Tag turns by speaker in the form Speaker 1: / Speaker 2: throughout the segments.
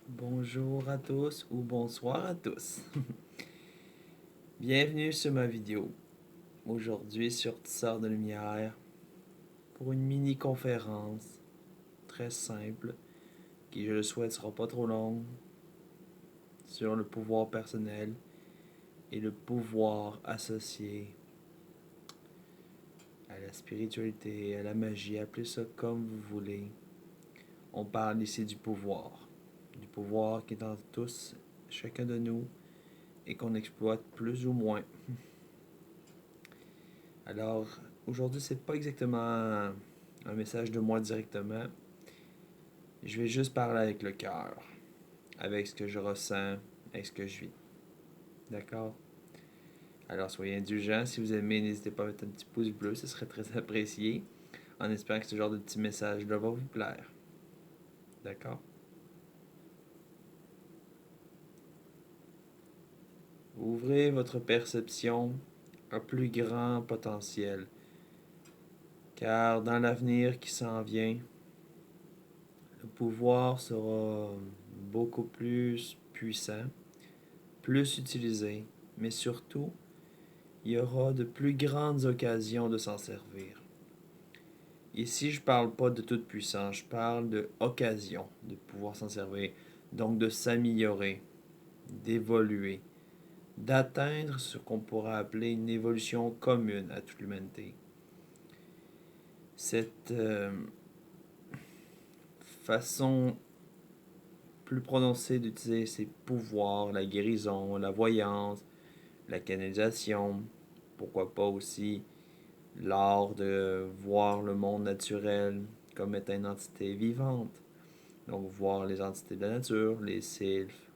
Speaker 1: Bonjour à tous ou bonsoir à tous. Bienvenue sur ma vidéo. Aujourd'hui sur Tisseur de Lumière pour une mini-conférence très simple qui, je le souhaite, sera pas trop longue sur le pouvoir personnel et le pouvoir associé à la spiritualité, à la magie, appelez ça comme vous voulez. On parle ici du pouvoir qui est en tous, chacun de nous et qu'on exploite plus ou moins. Alors, aujourd'hui, c'est pas exactement un message de moi directement. Je vais juste parler avec le cœur, avec ce que je ressens, avec ce que je vis. D'accord? Alors, soyez indulgents. Si vous aimez, n'hésitez pas à mettre un petit pouce bleu, ce serait très apprécié. En espérant que ce genre de petit message-là va vous plaire. D'accord? Ouvrez votre perception à plus grand potentiel. Car dans l'avenir qui s'en vient, le pouvoir sera beaucoup plus puissant, plus utilisé, mais surtout, il y aura de plus grandes occasions de s'en servir. Ici, je parle pas de toute puissance, je parle de occasion de pouvoir s'en servir, donc de s'améliorer, d'évoluer, d'atteindre ce qu'on pourrait appeler une évolution commune à toute l'humanité. Cette façon plus prononcée d'utiliser ses pouvoirs, la guérison, la voyance, la canalisation, pourquoi pas aussi l'art de voir le monde naturel comme étant une entité vivante. Donc voir les entités de la nature, les sylphes,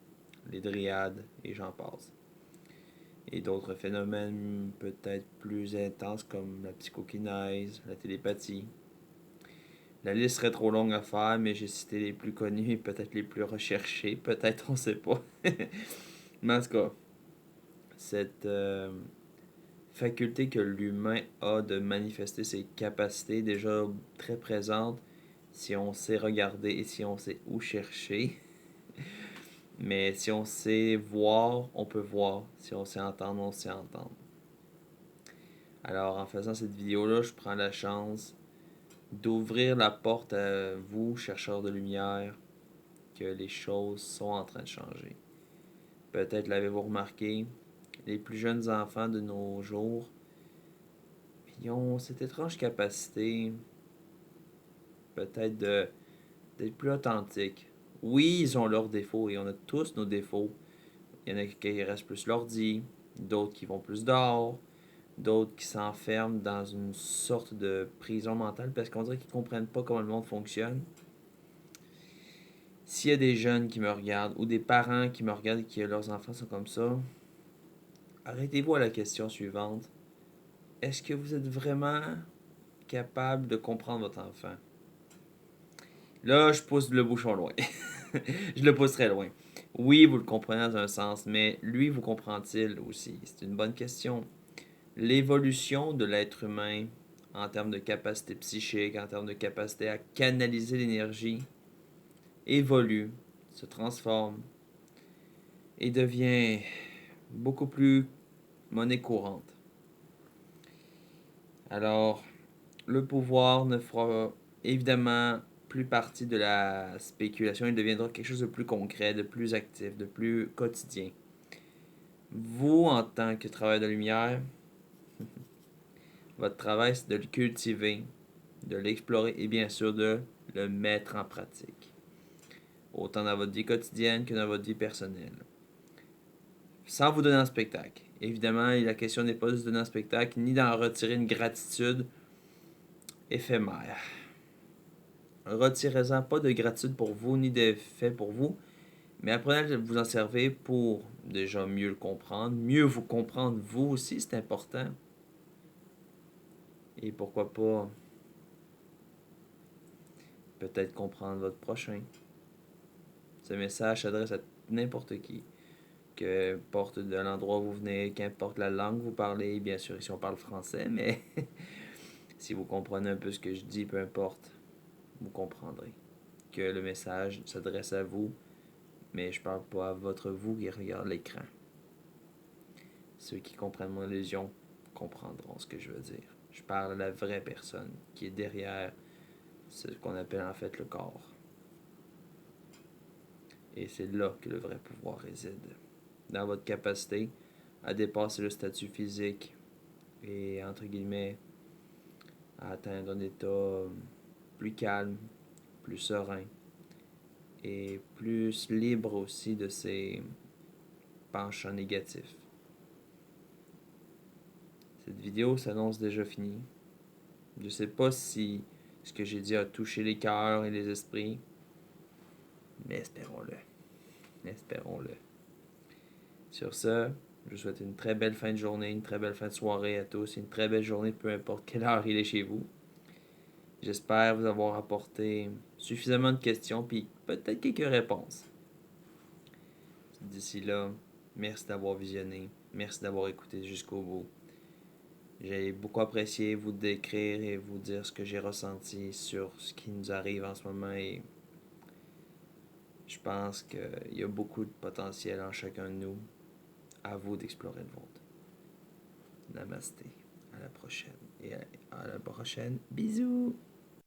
Speaker 1: les dryades et j'en passe. Et d'autres phénomènes peut-être plus intenses comme la psychokinèse, la télépathie. La liste serait trop longue à faire, mais j'ai cité les plus connus et peut-être les plus recherchés. Peut-être, on sait pas. Mais en tout cas, cette faculté que l'humain a de manifester ses capacités déjà très présentes si on sait regarder et si on sait où chercher. Mais si on sait voir, on peut voir. Si on sait entendre, on sait entendre. Alors en faisant cette vidéo-là, je prends la chance d'ouvrir la porte à vous, chercheurs de lumière, que les choses sont en train de changer. Peut-être l'avez-vous remarqué, les plus jeunes enfants de nos jours, ils ont cette étrange capacité peut-être d'être plus authentiques. Oui, ils ont leurs défauts et on a tous nos défauts. Il y en a qui restent plus l'ordi, d'autres qui vont plus dehors, d'autres qui s'enferment dans une sorte de prison mentale parce qu'on dirait qu'ils ne comprennent pas comment le monde fonctionne. S'il y a des jeunes qui me regardent ou des parents qui me regardent et que leurs enfants sont comme ça, arrêtez-vous à la question suivante. Est-ce que vous êtes vraiment capable de comprendre votre enfant? Là, je pousse le bouchon loin. Je le pousse très loin. Oui, vous le comprenez dans un sens, mais lui, vous comprend-il aussi? C'est une bonne question. L'évolution de l'être humain en termes de capacité psychique, en termes de capacité à canaliser l'énergie, évolue, se transforme et devient beaucoup plus monnaie courante. Alors, le pouvoir ne fera évidemment plus partie de la spéculation, il deviendra quelque chose de plus concret, de plus actif, de plus quotidien. Vous, en tant que travailleur de lumière, votre travail, c'est de le cultiver, de l'explorer et bien sûr de le mettre en pratique. Autant dans votre vie quotidienne que dans votre vie personnelle. Sans vous donner un spectacle. Évidemment, la question n'est pas de se donner un spectacle, ni d'en retirer une gratitude éphémère. Retirez-en pas de gratitude pour vous, ni d'effet pour vous, mais apprenez à vous en servir pour déjà mieux le comprendre, mieux vous comprendre vous aussi, c'est important. Et pourquoi pas peut-être comprendre votre prochain. Ce message s'adresse à n'importe qui. Qu'importe de l'endroit où vous venez, qu'importe la langue que vous parlez, bien sûr ici on parle français, mais si vous comprenez un peu ce que je dis, peu importe, vous comprendrez que le message s'adresse à vous, Mais je parle pas à votre vous qui regarde l'écran. Ceux qui comprennent mon illusion comprendront ce que je veux dire. Je parle à la vraie personne qui est derrière ce qu'on appelle en fait le corps. Et c'est là que le vrai pouvoir réside. Dans votre capacité à dépasser le statut physique et, entre guillemets, à atteindre un état plus calme, plus serein et plus libre aussi de ses penchants négatifs. Cette vidéo s'annonce déjà finie. Je sais pas si ce que j'ai dit a touché les cœurs et les esprits, mais espérons-le. Espérons-le. Sur ce, je vous souhaite une très belle fin de journée, une très belle fin de soirée à tous, une très belle journée peu importe quelle heure il est chez vous. J'espère vous avoir apporté suffisamment de questions puis peut-être quelques réponses. D'ici là, merci d'avoir visionné, merci d'avoir écouté jusqu'au bout. J'ai beaucoup apprécié vous décrire et vous dire ce que j'ai ressenti sur ce qui nous arrive en ce moment et je pense qu'il y a beaucoup de potentiel en chacun de nous. À vous d'explorer le vôtre. Namasté. À la prochaine. Et à la prochaine. Bisous!